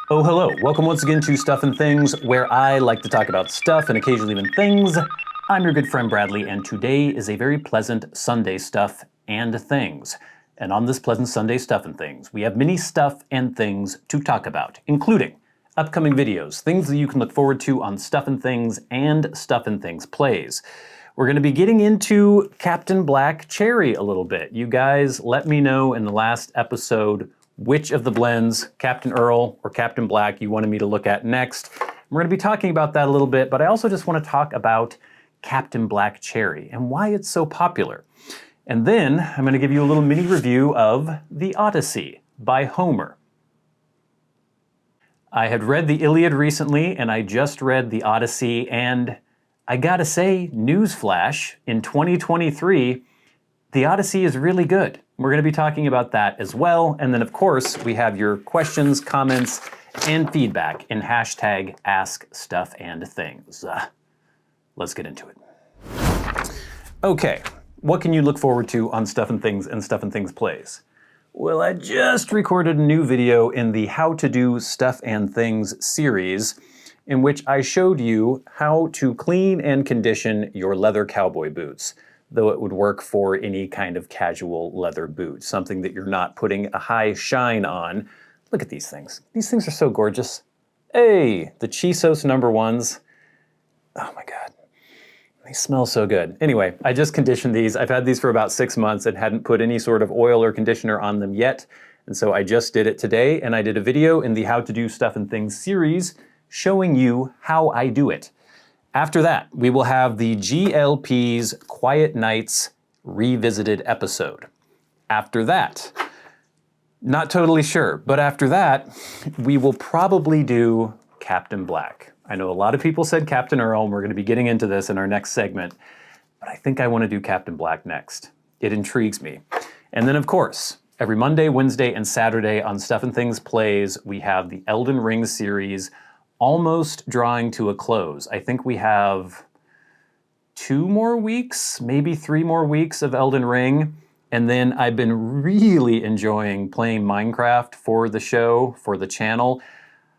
Oh, hello. Welcome once again to Stuff and Things, where I like to talk about stuff and occasionally even things. I'm your good friend Bradley, and today is a very pleasant Sunday Stuff and Things. And on this pleasant Sunday Stuff and Things, we have many stuff and things to talk about, including upcoming videos, things that you can look forward to on Stuff and Things and Stuff and Things Plays. We're going to be getting into Captain Black Cherry a little bit. You guys let me know in the last episode which of the blends, Captain Earle or Captain Black, you wanted me to look at next. We're going to be talking about that a little bit, but I also just want to talk about Captain Black Cherry and why it's so popular. And then I'm going to give you a little mini review of The Odyssey by Homer. I had read the Iliad recently, and I just read The Odyssey, and I gotta say, newsflash, in 2023, The Odyssey is really good. We're gonna be talking about that as well. And then of course, we have your questions, comments, and feedback in hashtag askstuffandthings. Let's get into it. Okay, what can you look forward to on Stuff and Things and Stuff and Things Plays? Well, I just recorded a new video in the How to Do Stuff and Things series, in which I showed you how to clean and condition your leather cowboy boots, though it would work for any kind of casual leather boot, something that you're not putting a high shine on. Look at these things. These things are so gorgeous. Hey, the Chisos #1s. Oh my God, they smell so good. Anyway, I just conditioned these. I've had these for about 6 months and hadn't put any sort of oil or conditioner on them yet. And so I just did it today, and I did a video in the How to Do Stuff and Things series showing you how I do it. After that, we will have the GLP's Quiet Nights Revisited episode. After that, not totally sure, but after that, we will probably do Captain Black. I know a lot of people said Captain Earle, and we're going to be getting into this in our next segment, but I think I want to do Captain Black next. It intrigues me. And then, of course, every Monday, Wednesday, and Saturday on Stuff and Things Plays, we have the Elden Ring series almost drawing to a close. I think we have 2 more weeks, maybe 3 more weeks of Elden Ring. And then I've been really enjoying playing Minecraft for the show, for the channel.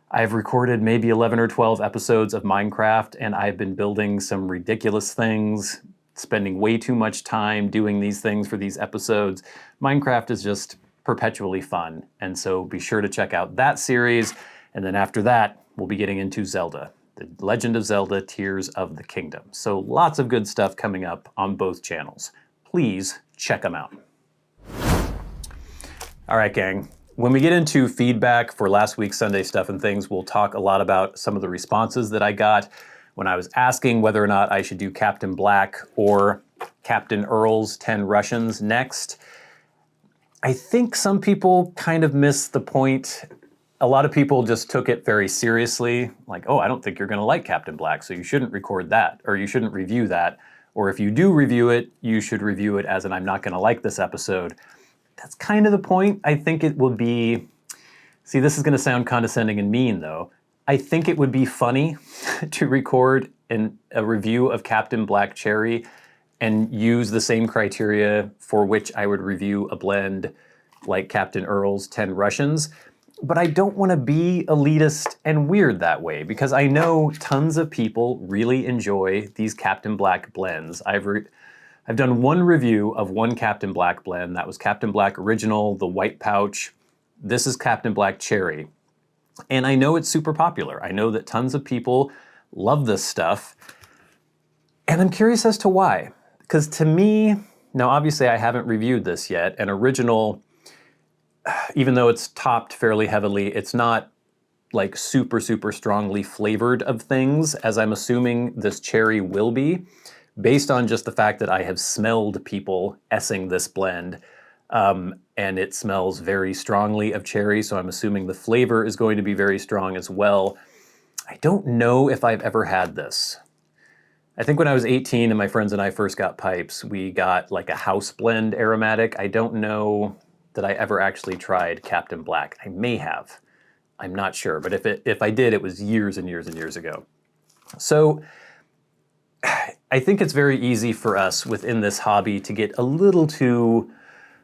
I've recorded maybe 11 or 12 episodes of Minecraft, and I've been building some ridiculous things, spending way too much time doing these things for these episodes. Minecraft is just perpetually fun. And so be sure to check out that series. And then after that, we'll be getting into Zelda, The Legend of Zelda: Tears of the Kingdom. So lots of good stuff coming up on both channels. Please check them out. All right, gang. When we get into feedback for last week's Sunday Stuff and Things, we'll talk a lot about some of the responses that I got when I was asking whether or not I should do Captain Black or Captain Earle's 10 Russians next. I think some people kind of missed the point. A lot of people just took it very seriously, like, oh, I don't think you're going to like Captain Black, so you shouldn't record that, or you shouldn't review that, or if you do review it, you should review it as an I'm not going to like this episode. That's kind of the point. I think it will be, see, this is going to sound condescending and mean, though. I think it would be funny to record a review of Captain Black Cherry and use the same criteria for which I would review a blend like Captain Earle's 10 Russians. But I don't want to be elitist and weird that way, because I know tons of people really enjoy these Captain Black blends. I've done one review of one Captain Black blend. That was Captain Black Original, the white pouch. This is Captain Black Cherry. And I know it's super popular. I know that tons of people love this stuff. And I'm curious as to why. Because to me, now obviously I haven't reviewed this yet, and Original, even though it's topped fairly heavily, it's not like super, super strongly flavored of things, as I'm assuming this cherry will be, based on just the fact that I have smelled people essing this blend, and it smells very strongly of cherry, so I'm assuming the flavor is going to be very strong as well. I don't know if I've ever had this. I think when I was 18 and my friends and I first got pipes, we got like a house blend aromatic. I don't know that I ever actually tried Captain Black. I may have. I'm not sure, but if I did, it was years and years and years ago. So I think it's very easy for us within this hobby to get a little too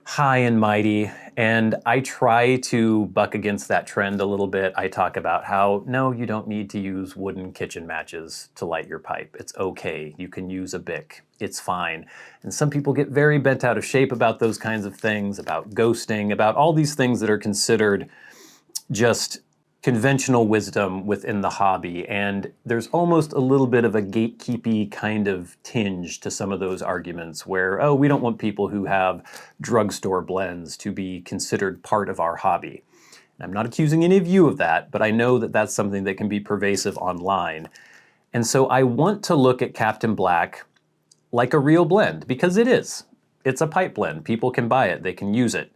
high and mighty And I try to buck against that trend a little bit. I talk about how, no, you don't need to use wooden kitchen matches to light your pipe. It's okay. You can use a Bic. It's fine. And some people get very bent out of shape about those kinds of things, about ghosting, about all these things that are considered just conventional wisdom within the hobby, and there's almost a little bit of a gatekeepy kind of tinge to some of those arguments where, oh, we don't want people who have drugstore blends to be considered part of our hobby. And I'm not accusing any of you of that, but I know that that's something that can be pervasive online. And so I want to look at Captain Black like a real blend, because it is. It's a pipe blend. People can buy it. They can use it.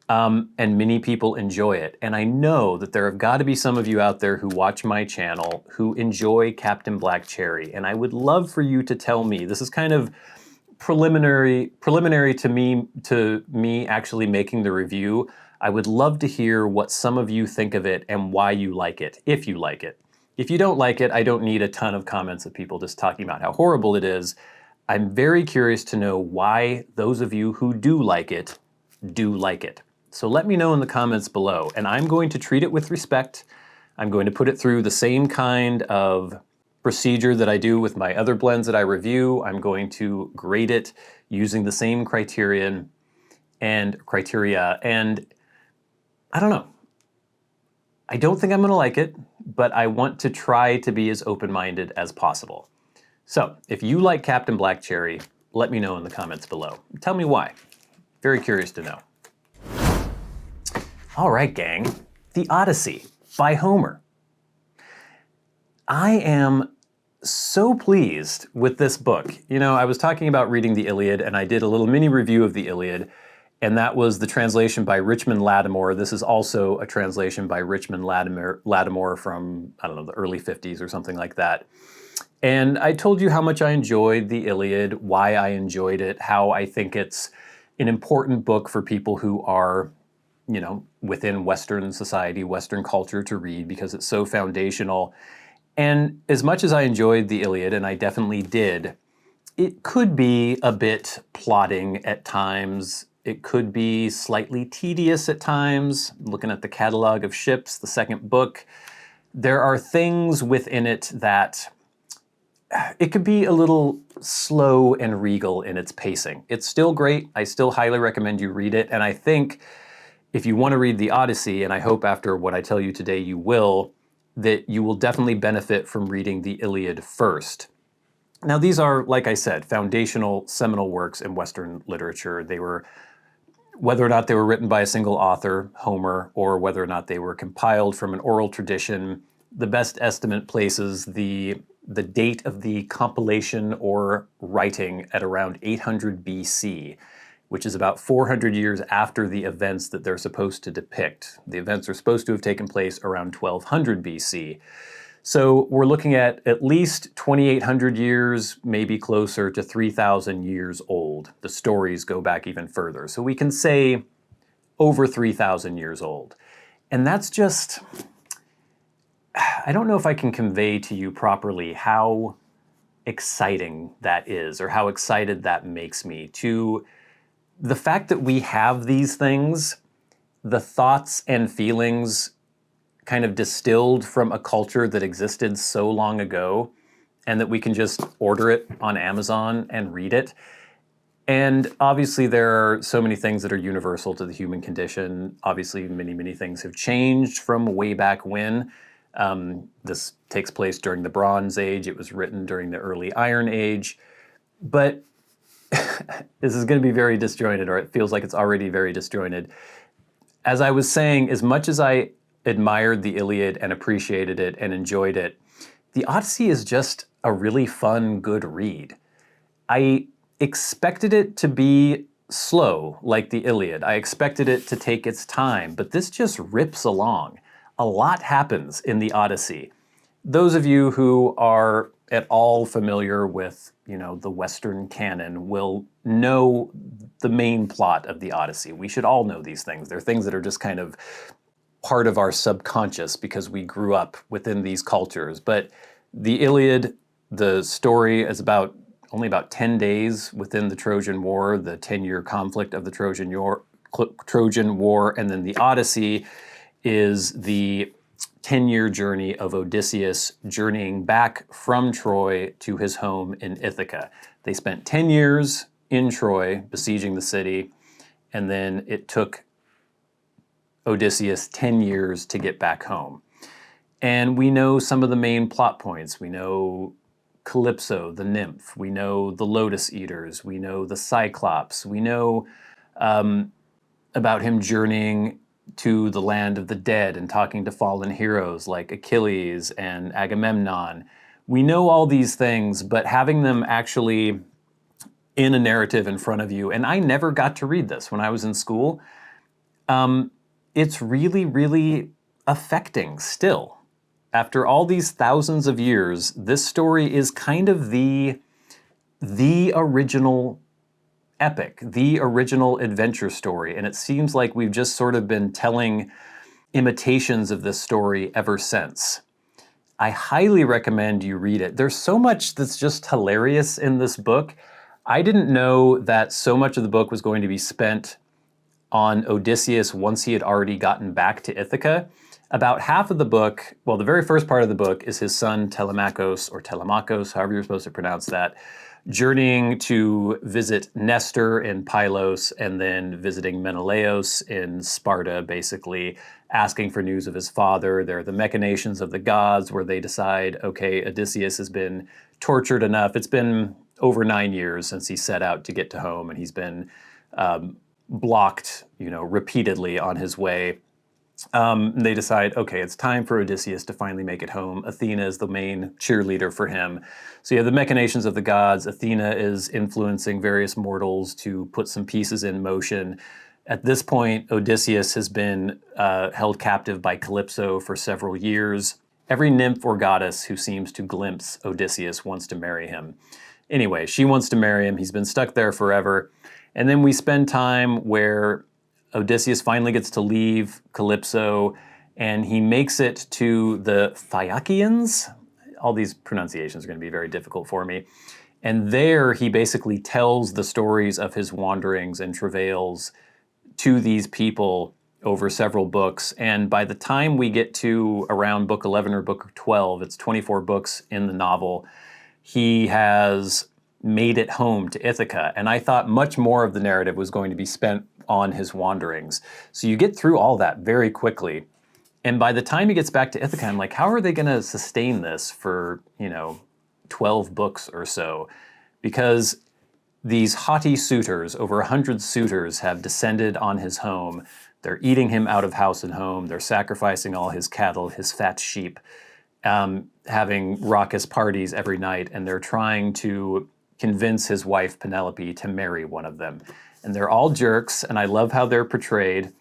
And many people enjoy it. And I know that there have got to be some of you out there who watch my channel who enjoy Captain Black Cherry. And I would love for you to tell me, this is kind of preliminary to me actually making the review. I would love to hear what some of you think of it and why you like it, if you like it. If you don't like it, I don't need a ton of comments of people just talking about how horrible it is. I'm very curious to know why those of you who do like it. So let me know in the comments below, and I'm going to treat it with respect. I'm going to put it through the same kind of procedure that I do with my other blends that I review. I'm going to grade it using the same criteria, and I don't know. I don't think I'm gonna like it, but I want to try to be as open-minded as possible. So if you like Captain Black Cherry, let me know in the comments below. Tell me why. Very curious to know. All right, gang, The Odyssey by Homer. I am so pleased with this book. You know, I was talking about reading the Iliad, and I did a little mini review of the Iliad, and that was the translation by Richmond Lattimore. This is also a translation by Richmond Lattimore from, I don't know, the early 50s or something like that. And I told you how much I enjoyed the Iliad, why I enjoyed it, how I think it's an important book for people who are, you know, within Western society, Western culture to read, because it's so foundational. And as much as I enjoyed the Iliad, and I definitely did, it could be a bit plodding at times. It could be slightly tedious at times. Looking at the catalog of ships, the second book, there are things within it that it could be a little slow and regal in its pacing. It's still great. I still highly recommend you read it. And I think if you want to read the Odyssey, and I hope after what I tell you today you will, that you will definitely benefit from reading the Iliad first. Now, these are, like I said, foundational, seminal works in Western literature. They were, whether or not they were written by a single author, Homer, or whether or not they were compiled from an oral tradition, the best estimate places the date of the compilation or writing at around 800 BC, which is about 400 years after the events that they're supposed to depict. The events are supposed to have taken place around 1200 BC. So we're looking at least 2,800 years, maybe closer to 3,000 years old. The stories go back even further. So we can say over 3,000 years old. And that's just, I don't know if I can convey to you properly how exciting that is, or how excited that makes me to the fact that we have these things, the thoughts and feelings kind of distilled from a culture that existed so long ago, and that we can just order it on Amazon and read it. And obviously there are so many things that are universal to the human condition. Obviously many, many things have changed from way back when. This takes place during the Bronze Age. It was written during the early Iron Age. But this is going to be very disjointed, or it feels like it's already very disjointed. As I was saying, as much as I admired the Iliad and appreciated it and enjoyed it, the Odyssey is just a really fun, good read. I expected it to be slow, like the Iliad. I expected it to take its time, but this just rips along. A lot happens in the Odyssey. Those of you who are at all familiar with, you know, the Western canon will know the main plot of the Odyssey. We should all know these things. They're things that are just kind of part of our subconscious because we grew up within these cultures. But the Iliad, the story is only about 10 days within the Trojan War, the 10-year conflict of the Trojan Trojan War, and then the Odyssey is the 10-year journey of Odysseus journeying back from Troy to his home in Ithaca. They spent 10 years in Troy besieging the city, and then it took Odysseus 10 years to get back home. And we know some of the main plot points. We know Calypso, the nymph. We know the Lotus Eaters. We know the Cyclops. We know about him journeying to the land of the dead and talking to fallen heroes like Achilles and Agamemnon. We know all these things, but having them actually in a narrative in front of you, and I never got to read this when I was in school, it's really, really affecting still. After all these thousands of years, this story is kind of the original epic, the original adventure story, and it seems like we've just sort of been telling imitations of this story ever since. I highly recommend you read it. There's so much that's just hilarious in this book. I didn't know that so much of the book was going to be spent on Odysseus once he had already gotten back to Ithaca. About half of the book, well, the very first part of the book is his son Telemachus, or Telemachus, however you're supposed to pronounce that, journeying to visit Nestor in Pylos and then visiting Menelaus in Sparta, basically asking for news of his father. There are the machinations of the gods where they decide, okay, Odysseus has been tortured enough. It's been over 9 years since he set out to get to home, and he's been blocked, repeatedly on his way. They decide, okay, it's time for Odysseus to finally make it home. Athena is the main cheerleader for him. So you have the machinations of the gods. Athena is influencing various mortals to put some pieces in motion. At this point, Odysseus has been held captive by Calypso for several years. Every nymph or goddess who seems to glimpse Odysseus wants to marry him. Anyway, she wants to marry him. He's been stuck there forever. And then we spend time where Odysseus finally gets to leave Calypso, and he makes it to the Phaeacians. All these pronunciations are going to be very difficult for me. And there he basically tells the stories of his wanderings and travails to these people over several books. And by the time we get to around book 11 or book 12, it's 24 books in the novel, he has made it home to Ithaca. And I thought much more of the narrative was going to be spent on his wanderings. So you get through all that very quickly. And by the time he gets back to Ithaca, I'm like, how are they going to sustain this for, 12 books or so? Because these haughty suitors, over 100 suitors, have descended on his home. They're eating him out of house and home. They're sacrificing all his cattle, his fat sheep, having raucous parties every night. And they're trying to convince his wife Penelope to marry one of them. And they're all jerks, and I love how they're portrayed.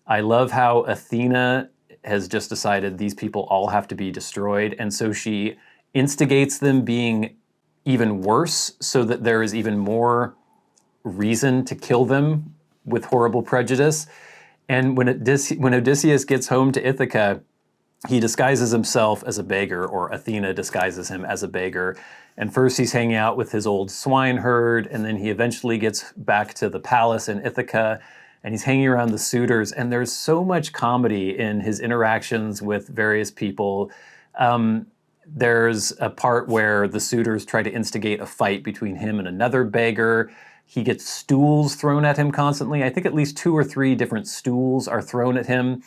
I love how Athena has just decided these people all have to be destroyed, and so she instigates them being even worse so that there is even more reason to kill them with horrible prejudice. And when Odysseus gets home to Ithaca, he disguises himself as a beggar, or Athena disguises him as a beggar. And first he's hanging out with his old swineherd, and then he eventually gets back to the palace in Ithaca, and he's hanging around the suitors. And there's so much comedy in his interactions with various people. There's a part where the suitors try to instigate a fight between him and another beggar. He gets stools thrown at him constantly. I think at least 2 or 3 different stools are thrown at him.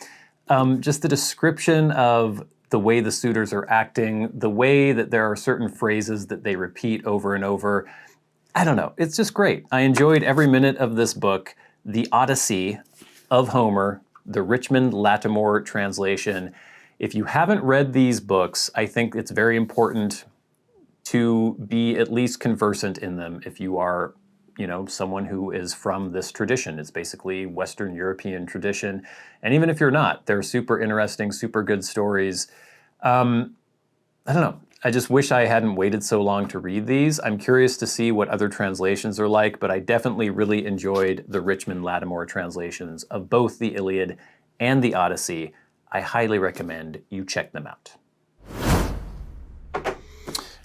Just the description of the way the suitors are acting, the way that there are certain phrases that they repeat over and over. I don't know. It's just great. I enjoyed every minute of this book. The Odyssey of Homer, the Richmond Lattimore translation. If you haven't read these books, I think it's very important to be at least conversant in them if you are, someone who is from this tradition. It's basically Western European tradition. And even if you're not, they're super interesting, super good stories. I don't know. I just wish I hadn't waited so long to read these. I'm curious to see what other translations are like, but I definitely really enjoyed the Richmond Lattimore translations of both the Iliad and the Odyssey. I highly recommend you check them out.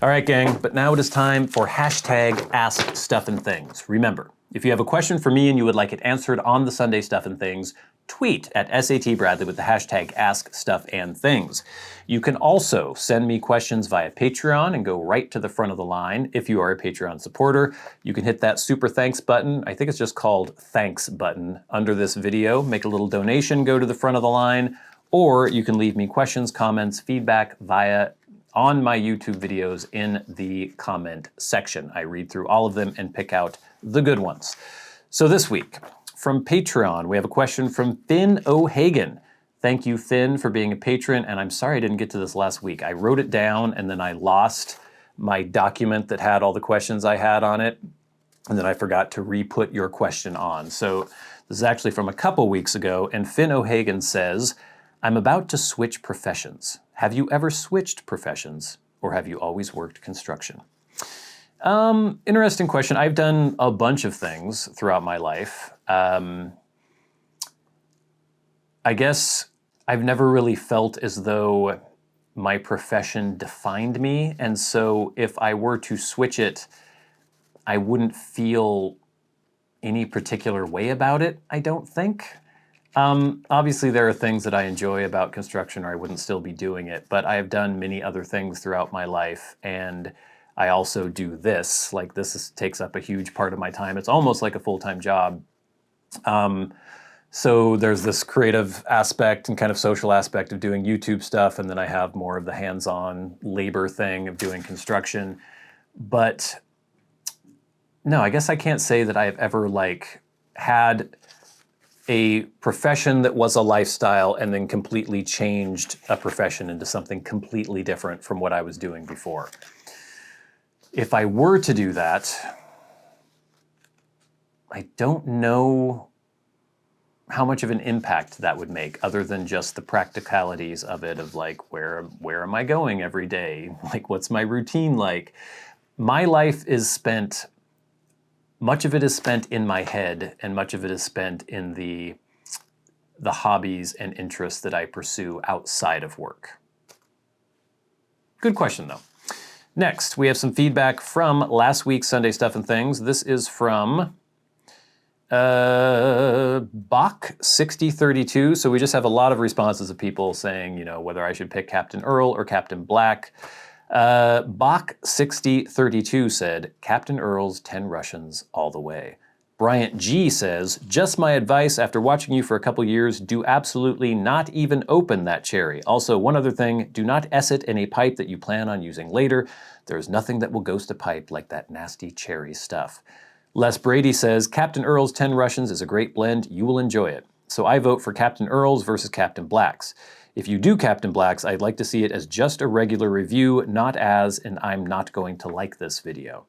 All right, gang, but now it is time for hashtag askstuffandthings. Remember, If you have a question for me and you would like it answered on the Sunday Stuff and Things, tweet at SATBradley with the hashtag askstuffandthings. You can also send me questions via Patreon and go right to the front of the line. If you are a Patreon supporter, you can hit that super thanks button. I think it's just called thanks button under this video. Make a little donation, go to the front of the line, or you can leave me questions, comments, feedback on my YouTube videos in the comment section. I read through all of them and pick out the good ones. So this week, from Patreon, we have a question from Finn O'Hagan. Thank you, Finn, for being a patron, and I'm sorry I didn't get to this last week. I wrote it down, and then I lost my document that had all the questions I had on it, and then I forgot to re-put your question on. So this is actually from a couple weeks ago, and Finn O'Hagan says, I'm about to switch professions. Have you ever switched professions, or have you always worked construction? Interesting question. I've done a bunch of things throughout my life. I guess I've never really felt as though my profession defined me, and so if I were to switch it, I wouldn't feel any particular way about it, I don't think. Obviously there are things that I enjoy about construction or I wouldn't still be doing it, but I have done many other things throughout my life, and I also do this. Like takes up a huge part of my time. It's almost like a full-time job. So there's this creative aspect and kind of social aspect of doing YouTube stuff, and then I have more of the hands-on labor thing of doing construction. But no, I guess I can't say that I've ever had a profession that was a lifestyle and then completely changed a profession into something completely different from what I was doing before. If I were to do that, I don't know how much of an impact that would make, other than just the practicalities of it, of where am I going every day? What's my routine like? My life is spent, much of it is spent in my head, and much of it is spent in the hobbies and interests that I pursue outside of work. Good question, though. Next, we have some feedback from last week's Sunday Stuff and Things. This is from Bach6032. So we just have a lot of responses of people saying, whether I should pick Captain Earle or Captain Black. Bach6032 said, Captain Earle's 10 Russians all the way. Bryant G says, just my advice after watching you for a couple years, do absolutely not even open that cherry. Also, one other thing, do not ess it in a pipe that you plan on using later. There is nothing that will ghost a pipe like that nasty cherry stuff. Les Brady says, Captain Earle's 10 Russians is a great blend. You will enjoy it. So I vote for Captain Earle's versus Captain Black's. If you do Captain Black's, I'd like to see it as just a regular review, not as an I'm not going to like this video.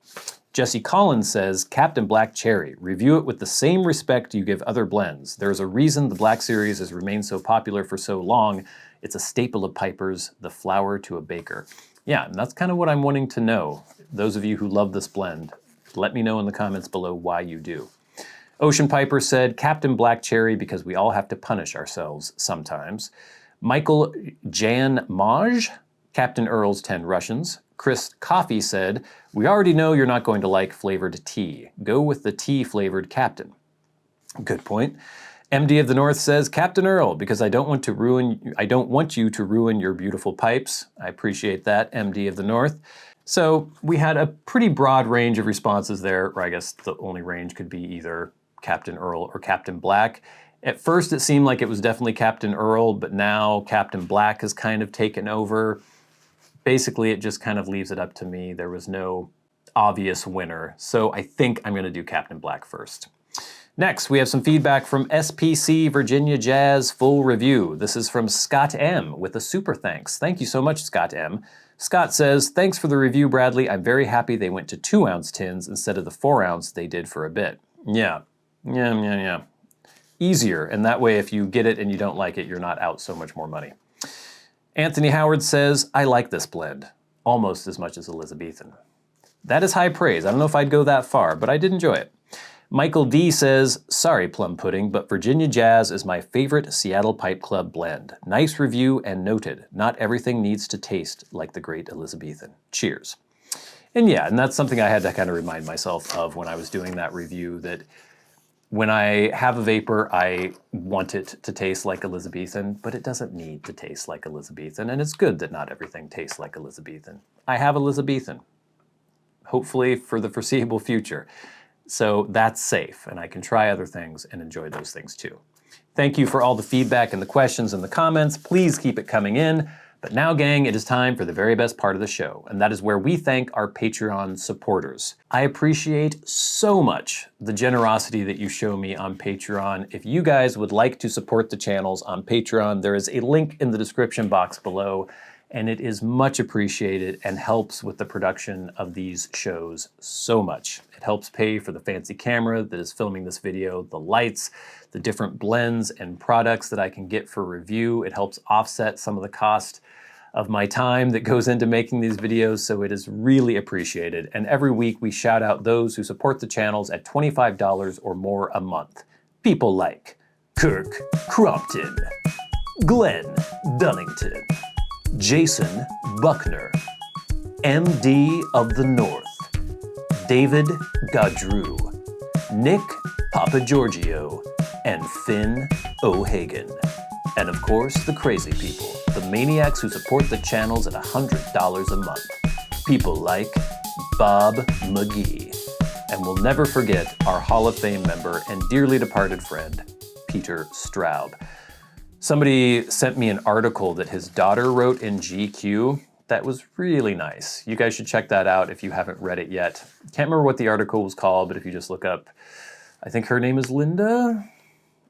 Jesse Collins says, Captain Black Cherry. Review it with the same respect you give other blends. There is a reason the Black Series has remained so popular for so long. It's a staple of pipers, the flower to a baker. Yeah, and that's kind of what I'm wanting to know. Those of you who love this blend, let me know in the comments below why you do. Ocean Piper said, Captain Black Cherry because we all have to punish ourselves sometimes. Michael Jan Maj, Captain Earle's 10 Russians. Chris Coffey said, we already know you're not going to like flavored tea. Go with the tea-flavored Captain. Good point. MD of the North says, Captain Earle, because I don't want you to ruin your beautiful pipes. I appreciate that, MD of the North. So we had a pretty broad range of responses there, or I guess the only range could be either Captain Earle or Captain Black. At first it seemed like it was definitely Captain Earle, but now Captain Black has kind of taken over. Basically, it just kind of leaves it up to me. There was no obvious winner, so I think I'm going to do Captain Black first. Next, we have some feedback from SPC Virginia Jazz Full Review. This is from Scott M. with a super thanks. Thank you so much, Scott M. Scott says, thanks for the review, Bradley. I'm very happy they went to 2-ounce tins instead of the 4-ounce they did for a bit. Yeah. Easier, and that way if you get it and you don't like it, you're not out so much more money. Anthony Howard says, I like this blend, almost as much as Elizabethan. That is high praise. I don't know if I'd go that far, but I did enjoy it. Michael D says, sorry Plum Pudding, but Virginia Jazz is my favorite Seattle Pipe Club blend. Nice review and noted. Not everything needs to taste like the great Elizabethan. Cheers. And yeah, and that's something I had to kind of remind myself of when I was doing that review, that when I have a vapor, I want it to taste like Elizabethan, but it doesn't need to taste like Elizabethan, and it's good that not everything tastes like Elizabethan. I have Elizabethan, hopefully for the foreseeable future. So that's safe, and I can try other things and enjoy those things too. Thank you for all the feedback and the questions and the comments. Please keep it coming in. But now, gang, it is time for the very best part of the show, and that is where we thank our Patreon supporters. I appreciate so much the generosity that you show me on Patreon. If you guys would like to support the channels on Patreon, there is a link in the description box below, and it is much appreciated and helps with the production of these shows so much. It helps pay for the fancy camera that is filming this video, the lights, the different blends and products that I can get for review. It helps offset some of the cost of my time that goes into making these videos, so it is really appreciated. And every week we shout out those who support the channels at $25 or more a month. People like Kirk Crompton, Glenn Dunnington, Jason Buckner, MDoftheNorth, David Gaudreau, Nick Papageorgio, and Finn O'Hagan. And of course, the crazy people, the maniacs who support the channels at $100 a month. People like Bob Magee. And we'll never forget our Hall of Fame member and dearly departed friend, Peter Straub. Somebody sent me an article that his daughter wrote in GQ that was really nice. You guys should check that out if you haven't read it yet. Can't remember what the article was called, but if you just look up, I think her name is Linda,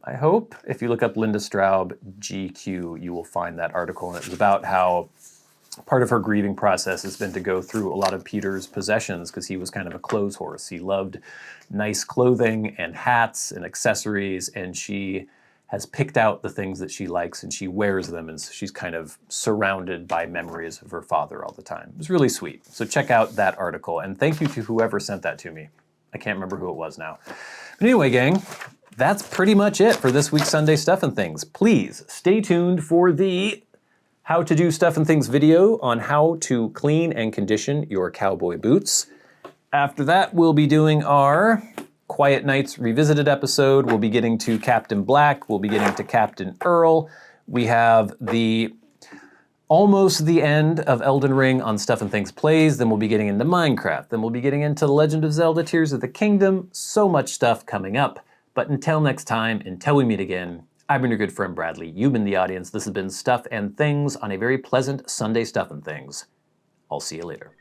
I hope. If you look up Linda Straub, GQ, you will find that article. And it was about how part of her grieving process has been to go through a lot of Peter's possessions, because he was kind of a clothes horse. He loved nice clothing and hats and accessories, and she has picked out the things that she likes and she wears them, and she's kind of surrounded by memories of her father all the time. It was really sweet. So check out that article, and thank you to whoever sent that to me. I can't remember who it was now. But anyway, gang, that's pretty much it for this week's Sunday Stuff and Things. Please stay tuned for the How to Do Stuff and Things video on how to clean and condition your cowboy boots. After that, we'll be doing our Quiet Nights Revisited episode. We'll be getting to Captain Black. We'll be getting to Captain Earle. We have almost the end of Elden Ring on Stuff and Things Plays. Then we'll be getting into Minecraft. Then we'll be getting into The Legend of Zelda Tears of the Kingdom. So much stuff coming up. But until next time, until we meet again, I've been your good friend Bradley. You've been the audience. This has been Stuff and Things on a very pleasant Sunday Stuff and Things. I'll see you later.